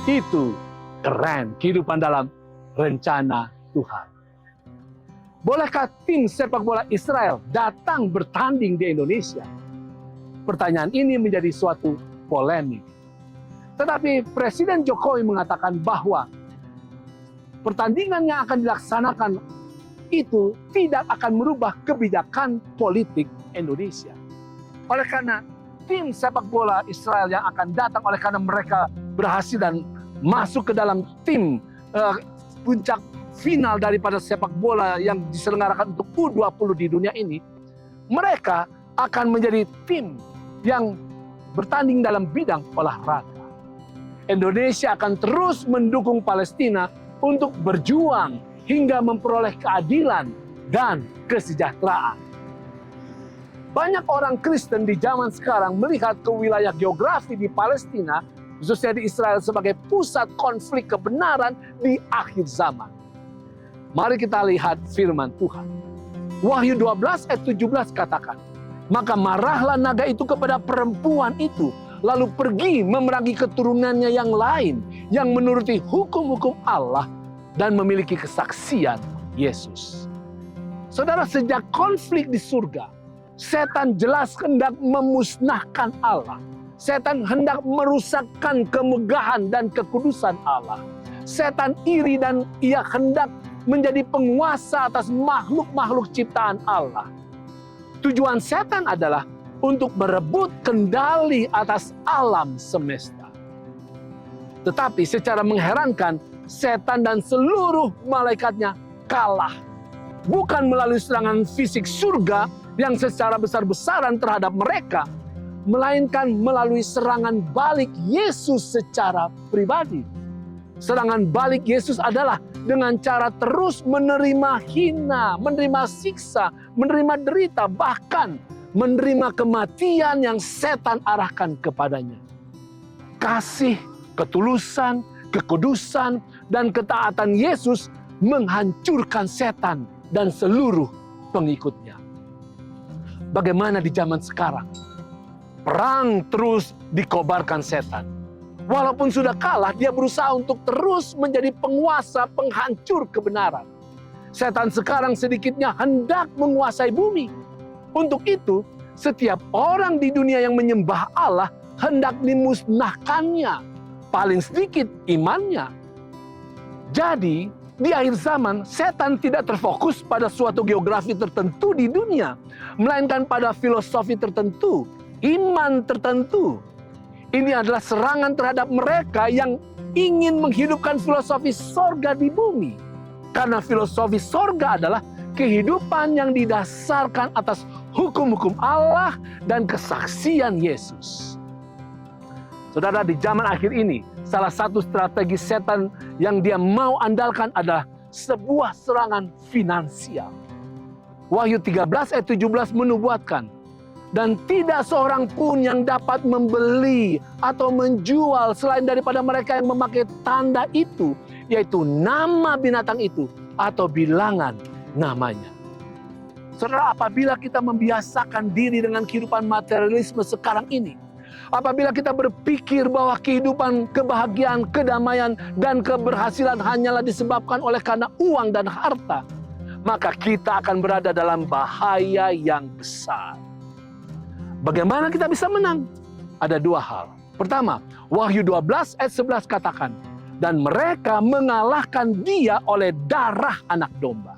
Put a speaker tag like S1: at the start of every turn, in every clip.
S1: Itu keren, kehidupan dalam rencana Tuhan. Bolehkah tim sepak bola Israel datang bertanding di Indonesia? Pertanyaan ini menjadi suatu polemik. Tetapi Presiden Jokowi mengatakan bahwa pertandingan yang akan dilaksanakan itu tidak akan merubah kebijakan politik Indonesia. Oleh karena tim sepak bola Israel yang akan datang, oleh karena mereka berhasil dan masuk ke dalam tim puncak final daripada sepak bola yang diselenggarakan untuk U20 di dunia ini, mereka akan menjadi tim yang bertanding dalam bidang olahraga. Indonesia akan terus mendukung Palestina untuk berjuang hingga memperoleh keadilan dan kesejahteraan. Banyak orang Kristen di zaman sekarang melihat ke wilayah geografi di Palestina, khususnya di Israel, sebagai pusat konflik kebenaran di akhir zaman. Mari kita lihat firman Tuhan. Wahyu 12 ayat 17 katakan, maka marahlah naga itu kepada perempuan itu, lalu pergi memerangi keturunannya yang lain, yang menuruti hukum-hukum Allah dan memiliki kesaksian Yesus. Saudara, sejak konflik di surga, setan jelas hendak memusnahkan Allah. Setan hendak merusakkan kemegahan dan kekudusan Allah. Setan iri dan ia hendak menjadi penguasa atas makhluk-makhluk ciptaan Allah. Tujuan setan adalah untuk merebut kendali atas alam semesta. Tetapi secara mengherankan, setan dan seluruh malaikatnya kalah. Bukan melalui serangan fisik surga yang secara besar-besaran terhadap mereka, melainkan melalui serangan balik Yesus secara pribadi. Serangan balik Yesus adalah dengan cara terus menerima hina, menerima siksa, menerima derita, bahkan menerima kematian yang setan arahkan kepadanya. Kasih, ketulusan, kekudusan, dan ketaatan Yesus menghancurkan setan dan seluruh pengikutnya. Bagaimana di zaman sekarang? Perang terus dikobarkan setan. Walaupun sudah kalah, dia berusaha untuk terus menjadi penguasa, penghancur kebenaran. Setan sekarang sedikitnya hendak menguasai bumi. Untuk itu, setiap orang di dunia yang menyembah Allah hendak dimusnahkannya. Paling sedikit imannya. Jadi, di akhir zaman, setan tidak terfokus pada suatu geografi tertentu di dunia, melainkan pada filosofi tertentu, iman tertentu. Ini adalah serangan terhadap mereka yang ingin menghidupkan filosofi sorga di bumi. Karena filosofi sorga adalah kehidupan yang didasarkan atas hukum-hukum Allah dan kesaksian Yesus. Saudara, di zaman akhir ini, salah satu strategi setan yang dia mau andalkan adalah sebuah serangan finansial. Wahyu 13 ayat 17 menubuatkan, dan tidak seorang pun yang dapat membeli atau menjual selain daripada mereka yang memakai tanda itu, yaitu nama binatang itu atau bilangan namanya. Saudara, apabila kita membiasakan diri dengan kehidupan materialisme sekarang ini, apabila kita berpikir bahwa kehidupan, kebahagiaan, kedamaian, dan keberhasilan hanyalah disebabkan oleh karena uang dan harta, maka kita akan berada dalam bahaya yang besar. Bagaimana kita bisa menang? Ada dua hal. Pertama, Wahyu 12 ayat 11 katakan, dan mereka mengalahkan dia oleh darah anak domba.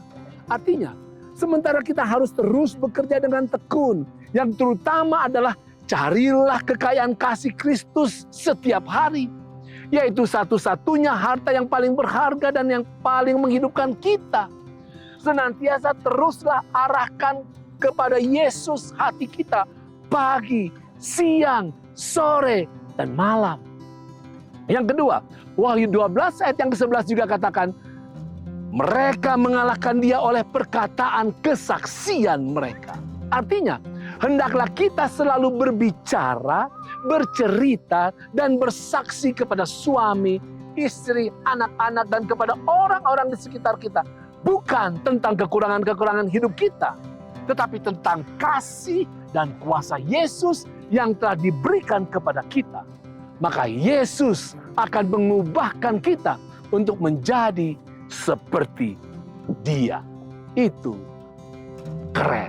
S1: Artinya, sementara kita harus terus bekerja dengan tekun, yang terutama adalah carilah kekayaan kasih Kristus setiap hari, yaitu satu-satunya harta yang paling berharga dan yang paling menghidupkan kita. Senantiasa teruslah arahkan kepada Yesus hati kita, pagi, siang, sore, dan malam. Yang kedua, Wahyu 12 ayat yang ke-11 juga katakan, mereka mengalahkan dia oleh perkataan kesaksian mereka. Artinya, hendaklah kita selalu berbicara, bercerita, dan bersaksi kepada suami, istri, anak-anak, dan kepada orang-orang di sekitar kita. Bukan tentang kekurangan-kekurangan hidup kita, tetapi tentang kasih dan kuasa Yesus yang telah diberikan kepada kita. maka Yesus akan mengubahkan kita untuk menjadi seperti Dia. Itu keren.